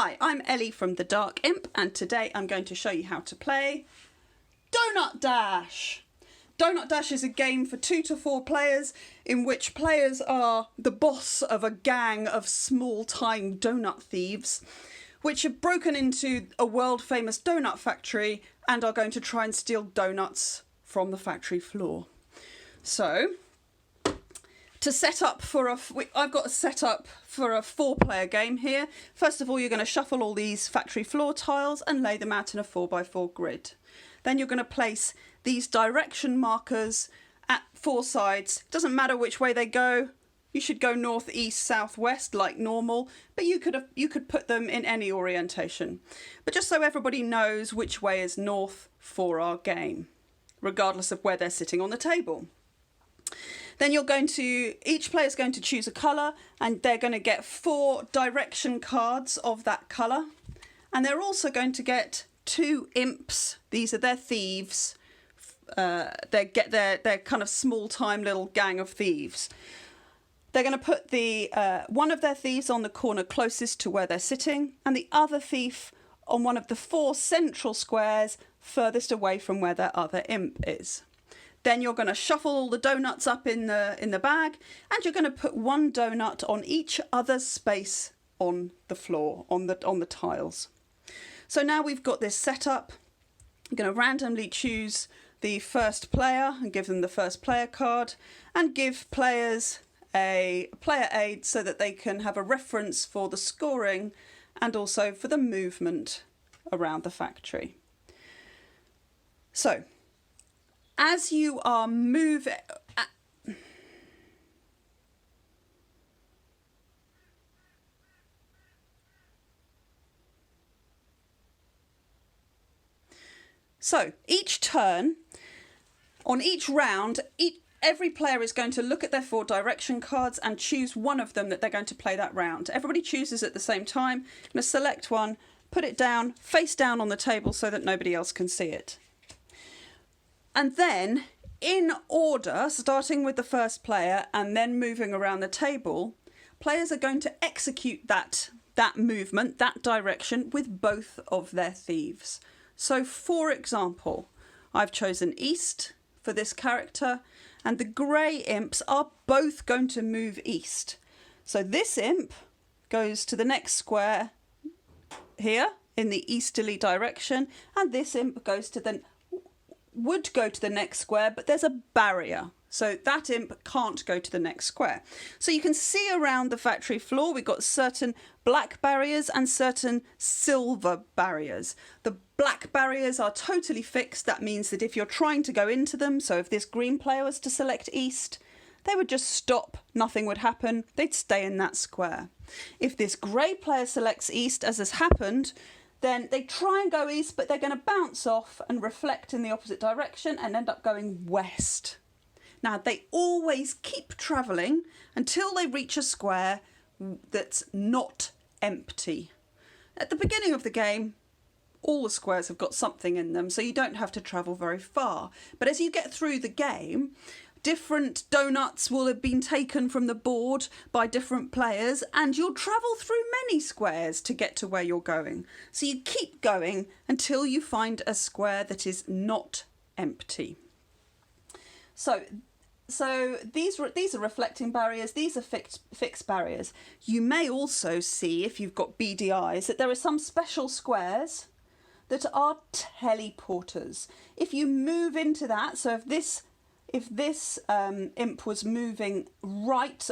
Hi, I'm Ellie from the Dark Imp, and today I'm going to show you how to play Doughnut Dash. Doughnut Dash is a game for 2 to 4 players in which players are the boss of a gang of small-time donut thieves which have broken into a world-famous donut factory and are going to try and steal donuts from the factory floor. So, to set up for I've got a setup for a 4-player game here. First of all, you're going to shuffle all these factory floor tiles and lay them out in a 4x4 grid. Then you're going to place these direction markers at 4 sides. Doesn't matter which way they go. You should go north, east, south, west like normal, but you could put them in any orientation. But just so everybody knows which way is north for our game, regardless of where they're sitting on the table. Then each player is going to choose a colour, and they're going to get 4 direction cards of that colour. And they're also going to get 2 imps. These are their thieves. They're kind of small-time little gang of thieves. They're going to put one of their thieves on the corner closest to where they're sitting, and the other thief on one of the 4 central squares furthest away from where their other imp is. Then you're going to shuffle all the donuts up in the bag, and you're going to put 1 donut on each other space on the floor, on the tiles. So now we've got this set up. I'm going to randomly choose the first player and give them the first player card, and give players a player aid so that they can have a reference for the scoring and also for the movement around the factory. So, as you are moving... So, each turn, on each round, every player is going to look at their 4 direction cards and choose one of them that they're going to play that round. Everybody chooses at the same time. I'm going to select one, put it down, face down on the table so that nobody else can see it. And then, in order, starting with the first player and then moving around the table, players are going to execute that movement, that direction, with both of their thieves. So, for example, I've chosen east for this character, and the grey imps are both going to move east. So this imp goes to the next square here in the easterly direction, and this imp would go to the next square, but there's a barrier. So that imp can't go to the next square. So you can see around the factory floor, we've got certain black barriers and certain silver barriers. The black barriers are totally fixed. That means that if you're trying to go into them, so if this green player was to select east, they would just stop, nothing would happen, they'd stay in that square. If this grey player selects east, as has happened, then they try and go east, but they're going to bounce off and reflect in the opposite direction and end up going west. Now, they always keep travelling until they reach a square that's not empty. At the beginning of the game, all the squares have got something in them, so you don't have to travel very far. But as you get through the game, different donuts will have been taken from the board by different players, and you'll travel through many squares to get to where you're going. So you keep going until you find a square that is not empty. So these are reflecting barriers, these are fixed barriers. You may also see, if you've got beady eyes, that there are some special squares that are teleporters. If you move into that, so if this imp was moving west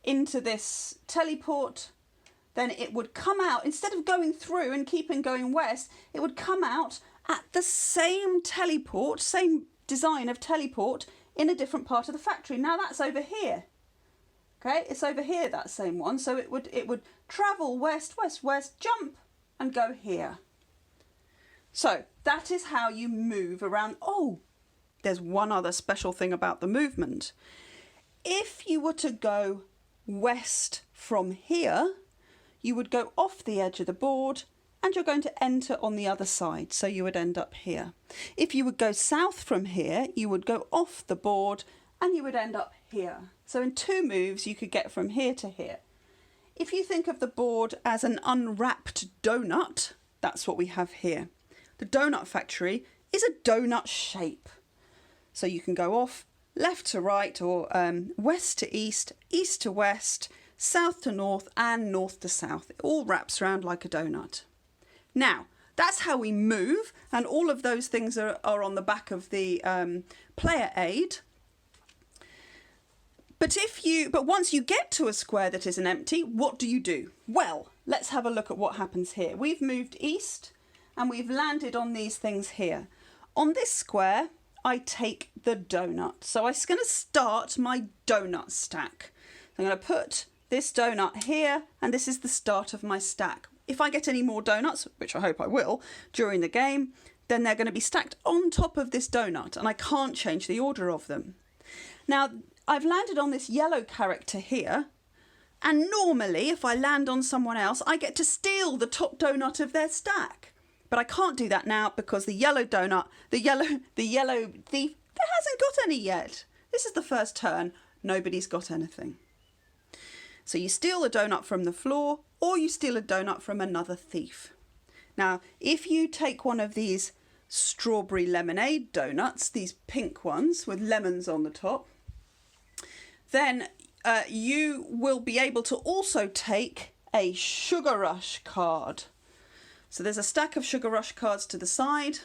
into this teleport, then it would come out, instead of going through and keeping going west, it would come out at the same teleport, same design of teleport, in a different part of the factory. Now that's over here. Okay, it's over here, that same one. So it would travel west, west, west, jump and go here. So that is how you move around. Oh, there's one other special thing about the movement. If you were to go west from here, you would go off the edge of the board and you're going to enter on the other side, so you would end up here. If you would go south from here, you would go off the board and you would end up here. So in 2 moves, you could get from here to here. if you think of the board as an unwrapped donut, that's what we have here. The donut factory is a donut shape. So you can go off left to right, or west to east, east to west, south to north, and north to south. It all wraps around like a donut. Now, that's how we move, and all of those things are on the back of the player aid. But once you get to a square that isn't empty, what do? Well, let's have a look at what happens here. We've moved east and we've landed on these things here. On this square, I take the donut. So I'm going to start my donut stack. I'm going to put this donut here, and this is the start of my stack. If I get any more donuts, which I hope I will, during the game, then they're going to be stacked on top of this donut, and I can't change the order of them. Now, I've landed on this yellow character here, and normally if I land on someone else, I get to steal the top donut of their stack. But I can't do that now because the yellow donut, the yellow thief, hasn't got any yet. This is the first turn. Nobody's got anything. So you steal a donut from the floor, or you steal a donut from another thief. Now, if you take one of these strawberry lemonade donuts, these pink ones with lemons on the top, then you will be able to also take a Sugar Rush card. So there's a stack of Sugar Rush cards to the side,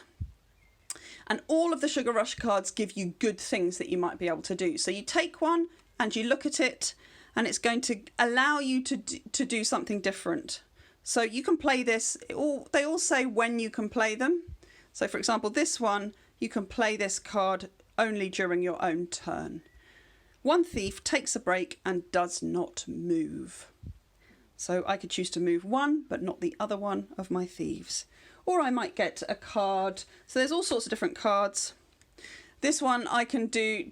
and all of the Sugar Rush cards give you good things that you might be able to do. So you take one and you look at it, and it's going to allow you to do something different. So you can play this. They all say when you can play them. So for example, this one, you can play this card only during your own turn. One thief takes a break and does not move. So I could choose to move one, but not the other one of my thieves. Or I might get a card. So there's all sorts of different cards. This one I can do,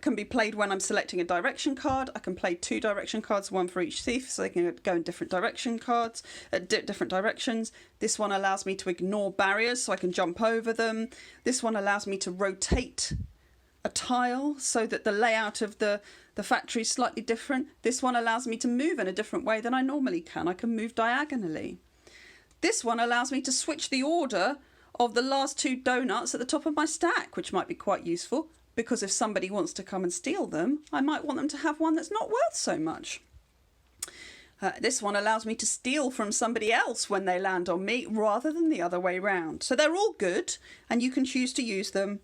can be played when I'm selecting a direction card. I can play 2 direction cards, one for each thief, so they can go in different direction cards, different directions. This one allows me to ignore barriers, so I can jump over them. This one allows me to rotate a tile so that the layout of the factory is slightly different. This one allows me to move in a different way than I normally can. I can move diagonally. This one allows me to switch the order of the last 2 donuts at the top of my stack, which might be quite useful, because if somebody wants to come and steal them, I might want them to have one that's not worth so much. This one allows me to steal from somebody else when they land on me, rather than the other way round. So they're all good, and you can choose to use them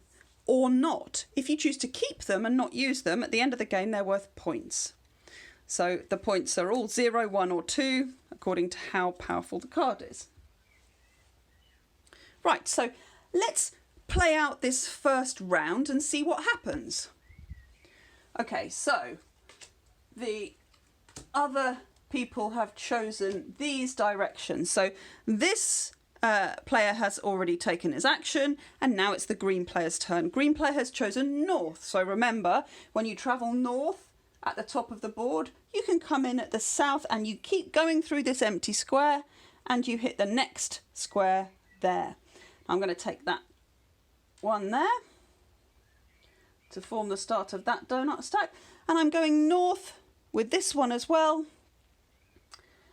or not. If you choose to keep them and not use them, at the end of the game they're worth points. So the points are all 0, 1 or 2, according to how powerful the card is. Right, so let's play out this first round and see what happens. Okay, so the other people have chosen these directions. So this player has already taken his action, and now it's the green player's turn. Green player has chosen north. So remember, when you travel north at the top of the board, you can come in at the south and you keep going through this empty square and you hit the next square there. I'm going to take that one there to form the start of that donut stack, and I'm going north with this one as well,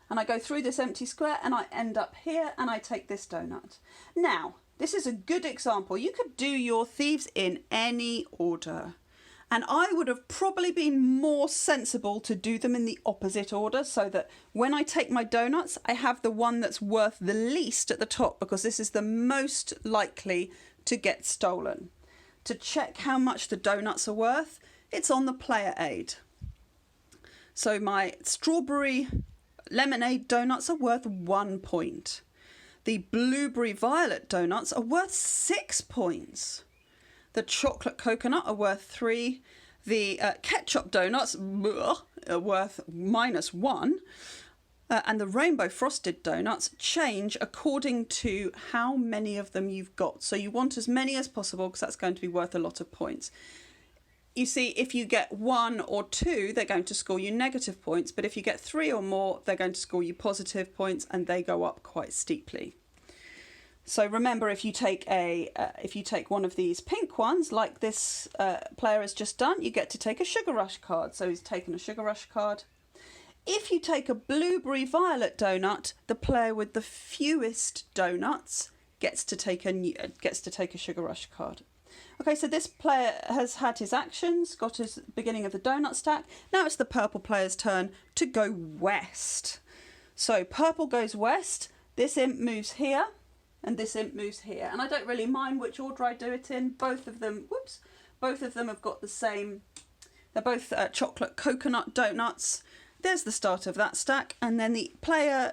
and I go through this empty square and I end up here and I take this donut. Now, this is a good example. You could do your thieves in any order, and I would have probably been more sensible to do them in the opposite order, so that when I take my donuts, I have the one that's worth the least at the top, because this is the most likely to get stolen. To check how much the donuts are worth, it's on the player aid. So my strawberry lemonade donuts are worth 1 point. The blueberry violet donuts are worth 6 points. The chocolate coconut are worth 3. The ketchup donuts are worth -1. And the rainbow frosted donuts change according to how many of them you've got. So you want as many as possible, because that's going to be worth a lot of points. You see, if you get 1 or 2, they're going to score you negative points. But if you get 3 or more, they're going to score you positive points, and they go up quite steeply. So remember, if you take one of these pink ones, like this player has just done, you get to take a Sugar Rush card. So he's taken a Sugar Rush card. If you take a blueberry violet donut, the player with the fewest donuts gets to take a Sugar Rush card. Okay, so this player has had his actions, got his beginning of the donut stack. Now it's the purple player's turn to go west. So purple goes west, this imp moves here, and this imp moves here. And I don't really mind which order I do it in. Both of them have got the same, they're both chocolate coconut donuts. There's the start of that stack, and then the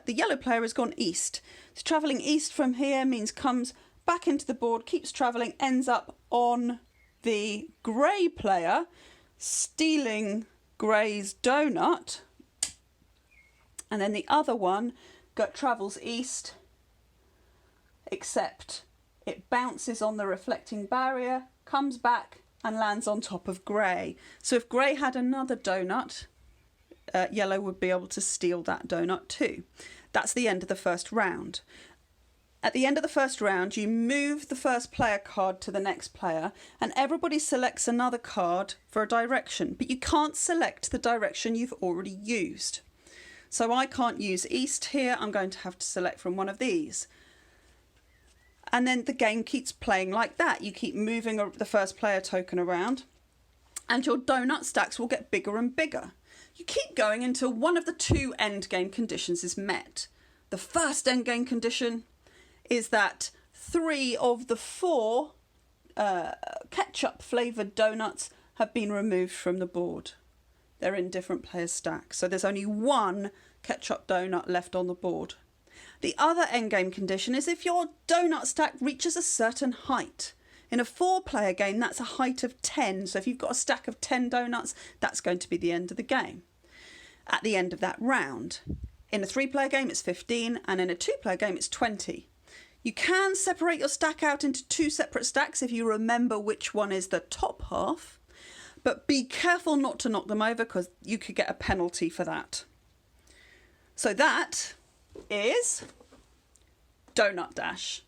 yellow player has gone east. So travelling east from here means comes back into the board, keeps travelling, ends up on the grey player, stealing grey's donut. And then the other one travels east, except it bounces on the reflecting barrier, comes back and lands on top of grey. So if grey had another donut, yellow would be able to steal that donut too. That's the end of the first round. At the end of the first round, you move the first player card to the next player, and everybody selects another card for a direction, but you can't select the direction you've already used. So I can't use east here, I'm going to have to select from one of these. And then the game keeps playing like that. You keep moving the first player token around, and your donut stacks will get bigger and bigger. You keep going until one of the two endgame conditions is met. The first endgame condition is that 3 of the 4 ketchup flavoured donuts have been removed from the board. They're in different players' stacks, so there's only 1 ketchup donut left on the board. The other endgame condition is if your donut stack reaches a certain height. In a 4-player game, that's a height of 10. So if you've got a stack of 10 donuts, that's going to be the end of the game. At the end of that round. In a 3-player game, it's 15, and in a 2-player game, it's 20. You can separate your stack out into 2 separate stacks if you remember which one is the top half, but be careful not to knock them over because you could get a penalty for that. So that is Doughnut Dash.